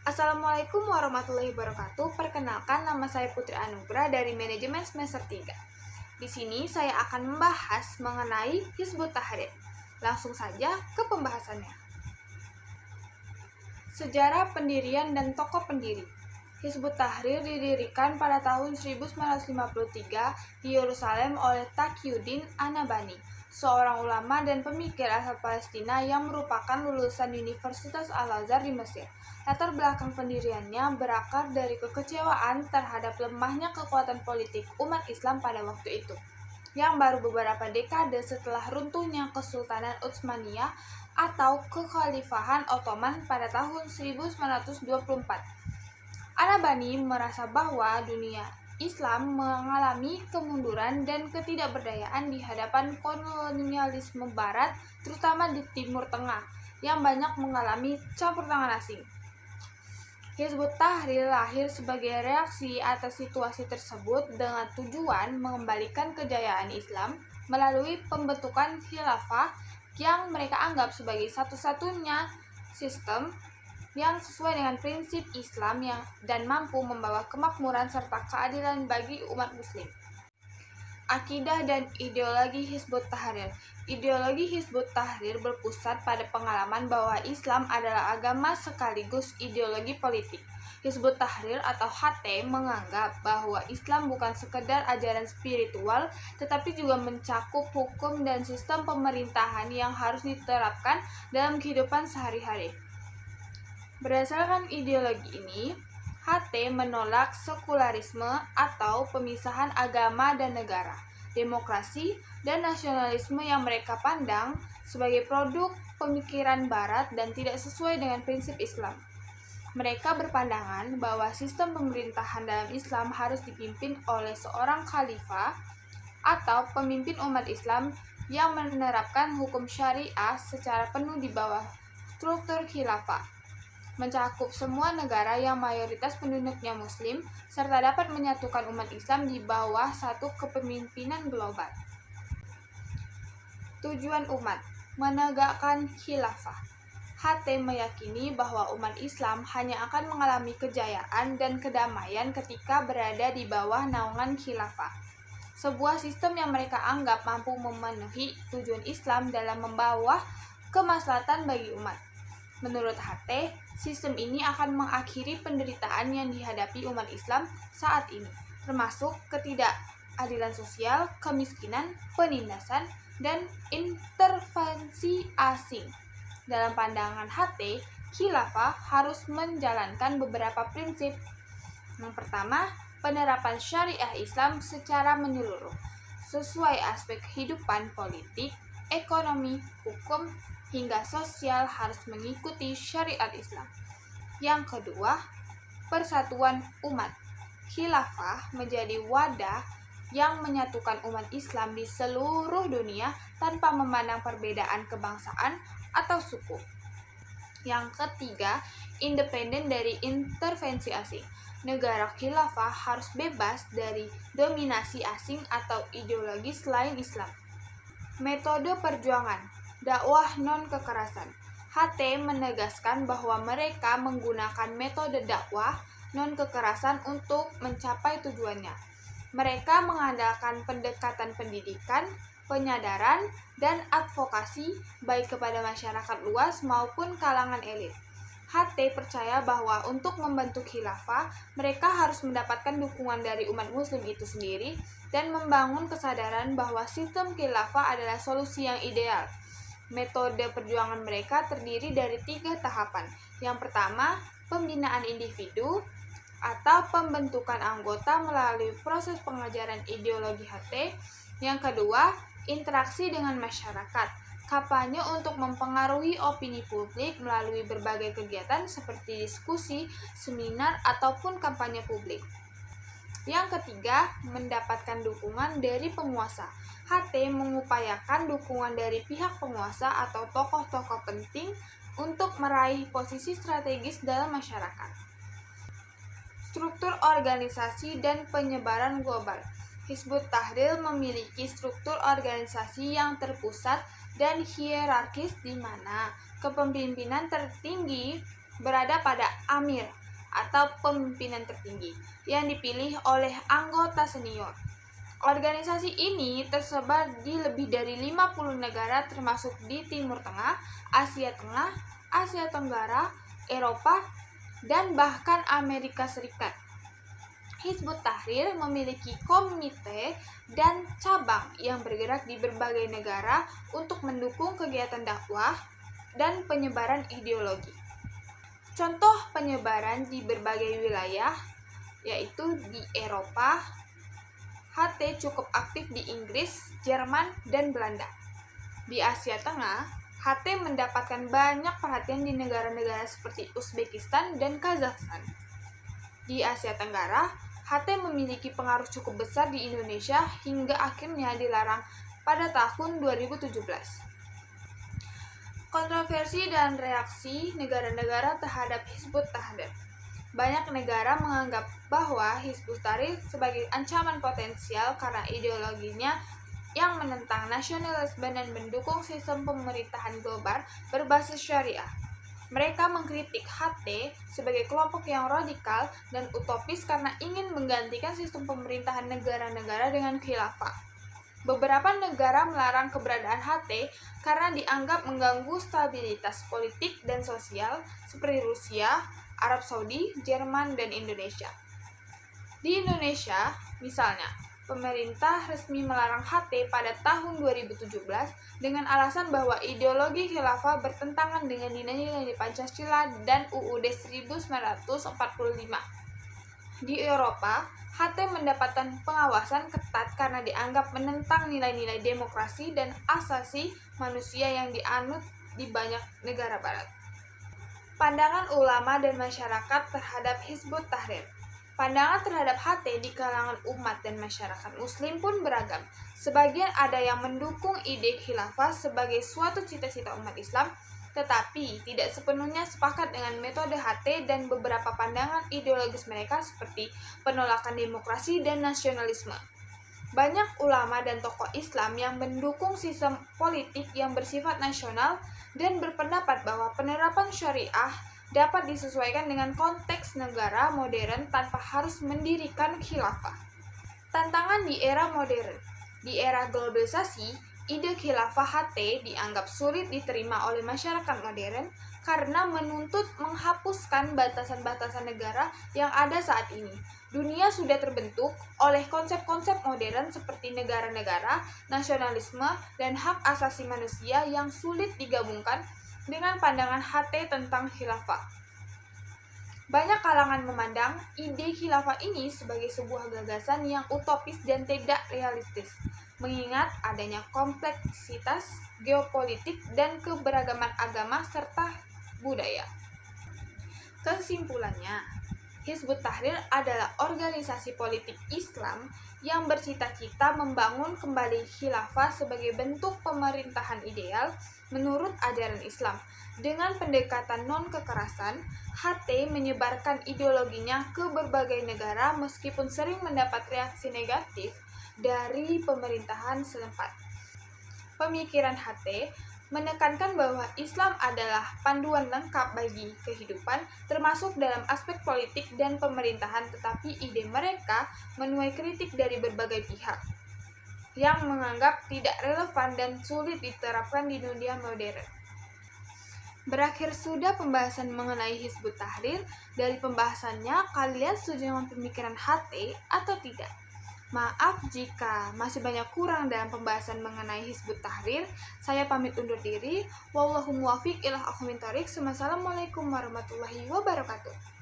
Assalamualaikum warahmatullahi wabarakatuh. Perkenalkan, nama saya Putri Anugrah dari Manajemen Semester 3. Di sini saya akan membahas mengenai Hizbut Tahrir. Langsung saja ke pembahasannya. Sejarah pendirian dan tokoh pendiri. Hizbut Tahrir didirikan pada tahun 1953 di Yerusalem oleh Taqiyuddin An-Nabhani, seorang ulama dan pemikir asal Palestina yang merupakan lulusan Universitas Al-Azhar di Mesir. Latar belakang pendiriannya berakar dari kekecewaan terhadap lemahnya kekuatan politik umat Islam pada waktu itu, yang baru beberapa dekade setelah runtuhnya Kesultanan Utsmaniyah atau Kekhalifahan Ottoman pada tahun 1924. An-Nabhani merasa bahwa dunia Islam mengalami kemunduran dan ketidakberdayaan di hadapan kolonialisme Barat, terutama di Timur Tengah, yang banyak mengalami campur tangan asing. Hizbut Tahrir lahir sebagai reaksi atas situasi tersebut dengan tujuan mengembalikan kejayaan Islam melalui pembentukan khilafah yang mereka anggap sebagai satu-satunya sistem yang sesuai dengan prinsip Islam dan mampu membawa kemakmuran serta keadilan bagi umat muslim. Akidah dan ideologi Hizbut Tahrir. Ideologi Hizbut Tahrir berpusat pada pengalaman bahwa Islam adalah agama sekaligus ideologi politik. Hizbut Tahrir atau HT menganggap bahwa Islam bukan sekedar ajaran spiritual, tetapi juga mencakup hukum dan sistem pemerintahan yang harus diterapkan dalam kehidupan sehari-hari. Berdasarkan ideologi ini, HT menolak sekularisme atau pemisahan agama dan negara, demokrasi, dan nasionalisme yang mereka pandang sebagai produk pemikiran Barat dan tidak sesuai dengan prinsip Islam. Mereka berpandangan bahwa sistem pemerintahan dalam Islam harus dipimpin oleh seorang khalifah atau pemimpin umat Islam yang menerapkan hukum syariah secara penuh di bawah struktur khilafah, mencakup semua negara yang mayoritas penduduknya muslim, serta dapat menyatukan umat Islam di bawah satu kepemimpinan global. Tujuan umat menegakkan khilafah. HT meyakini bahwa umat Islam hanya akan mengalami kejayaan dan kedamaian ketika berada di bawah naungan khilafah, sebuah sistem yang mereka anggap mampu memenuhi tujuan Islam dalam membawa kemaslahatan bagi umat. Menurut HT, sistem ini akan mengakhiri penderitaan yang dihadapi umat Islam saat ini, termasuk ketidakadilan sosial, kemiskinan, penindasan, dan intervensi asing. Dalam pandangan HT, khilafah harus menjalankan beberapa prinsip. Yang pertama, penerapan syariah Islam secara menyeluruh, sesuai aspek kehidupan politik, ekonomi, hukum, hingga sosial harus mengikuti syariat Islam. Yang kedua, persatuan umat. Khilafah menjadi wadah yang menyatukan umat Islam di seluruh dunia tanpa memandang perbedaan kebangsaan atau suku. Yang ketiga, independen dari intervensi asing. Negara khilafah harus bebas dari dominasi asing atau ideologi selain Islam. Metode perjuangan, dakwah non-kekerasan. HT menegaskan bahwa mereka menggunakan metode dakwah non-kekerasan untuk mencapai tujuannya. Mereka mengandalkan pendekatan pendidikan, penyadaran, dan advokasi baik kepada masyarakat luas maupun kalangan elit. HT percaya bahwa untuk membentuk khilafah, mereka harus mendapatkan dukungan dari umat muslim itu sendiri dan membangun kesadaran bahwa sistem khilafah adalah solusi yang ideal. Metode perjuangan mereka terdiri dari 3 tahapan. Yang pertama, pembinaan individu atau pembentukan anggota melalui proses pengajaran ideologi HT. Yang kedua, interaksi dengan masyarakat, kampanye untuk mempengaruhi opini publik melalui berbagai kegiatan seperti diskusi, seminar, ataupun kampanye publik. Yang ketiga, mendapatkan dukungan dari penguasa. HT mengupayakan dukungan dari pihak penguasa atau tokoh-tokoh penting untuk meraih posisi strategis dalam masyarakat. Struktur organisasi dan penyebaran global. Hizbut Tahrir memiliki struktur organisasi yang terpusat dan hierarkis di mana kepemimpinan tertinggi berada pada amir atau pemimpinan tertinggi yang dipilih oleh anggota senior. Organisasi ini tersebar di lebih dari 50 negara termasuk di Timur Tengah, Asia Tengah, Asia Tenggara, Eropa, dan bahkan Amerika Serikat. Hizbut Tahrir memiliki komite dan cabang yang bergerak di berbagai negara untuk mendukung kegiatan dakwah dan penyebaran ideologi. Contoh penyebaran di berbagai wilayah yaitu di Eropa, HT cukup aktif di Inggris, Jerman, dan Belanda. Di Asia Tengah, HT mendapatkan banyak perhatian di negara-negara seperti Uzbekistan dan Kazakhstan. Di Asia Tenggara, HT memiliki pengaruh cukup besar di Indonesia hingga akhirnya dilarang pada tahun 2017. Kontroversi dan reaksi negara-negara terhadap Hizbut Tahrir. Banyak negara menganggap bahwa Hizbut Tahrir sebagai ancaman potensial karena ideologinya yang menentang nasionalisme dan mendukung sistem pemerintahan global berbasis syariah. Mereka mengkritik HT sebagai kelompok yang radikal dan utopis karena ingin menggantikan sistem pemerintahan negara-negara dengan khilafah. Beberapa negara melarang keberadaan HT karena dianggap mengganggu stabilitas politik dan sosial seperti Rusia, Arab Saudi, Jerman, dan Indonesia. Di Indonesia, misalnya, pemerintah resmi melarang HT pada tahun 2017 dengan alasan bahwa ideologi khilafah bertentangan dengan nilai-nilai Pancasila dan UUD 1945. Di Eropa, HT mendapatkan pengawasan ketat karena dianggap menentang nilai-nilai demokrasi dan asasi manusia yang dianut di banyak negara barat. Pandangan ulama dan masyarakat terhadap Hizbut Tahrir. Pandangan terhadap HT di kalangan umat dan masyarakat muslim pun beragam. Sebagian ada yang mendukung ide khilafah sebagai suatu cita-cita umat Islam, tetapi tidak sepenuhnya sepakat dengan metode HT dan beberapa pandangan ideologis mereka seperti penolakan demokrasi dan nasionalisme. Banyak ulama dan tokoh Islam yang mendukung sistem politik yang bersifat nasional dan berpendapat bahwa penerapan syariah dapat disesuaikan dengan konteks negara modern tanpa harus mendirikan khilafah. Tantangan di era modern. Di era globalisasi, ide khilafah HT dianggap sulit diterima oleh masyarakat modern karena menuntut menghapuskan batasan-batasan negara yang ada saat ini. Dunia sudah terbentuk oleh konsep-konsep modern seperti negara-negara, nasionalisme, dan hak asasi manusia yang sulit digabungkan dengan pandangan HT tentang khilafah. Banyak kalangan memandang ide khilafah ini sebagai sebuah gagasan yang utopis dan tidak realistis, mengingat adanya kompleksitas geopolitik dan keberagaman agama serta budaya. Kesimpulannya, Hizbut Tahrir adalah organisasi politik Islam yang bercita-cita membangun kembali khilafah sebagai bentuk pemerintahan ideal menurut ajaran Islam. Dengan pendekatan non-kekerasan, HT menyebarkan ideologinya ke berbagai negara meskipun sering mendapat reaksi negatif dari pemerintahan setempat. Pemikiran HT menekankan bahwa Islam adalah panduan lengkap bagi kehidupan, termasuk dalam aspek politik dan pemerintahan, tetapi ide mereka menuai kritik dari berbagai pihak yang menganggap tidak relevan dan sulit diterapkan di dunia modern. Berakhir sudah pembahasan mengenai Hizbut Tahrir. Dari pembahasannya, kalian setuju dengan pemikiran HT atau tidak? Maaf jika masih banyak kurang dalam pembahasan mengenai Hizbut Tahrir. Saya pamit undur diri. Wallahu muwaffiq ila aqwamit thoriq. Wassalamualaikum warahmatullahi wabarakatuh.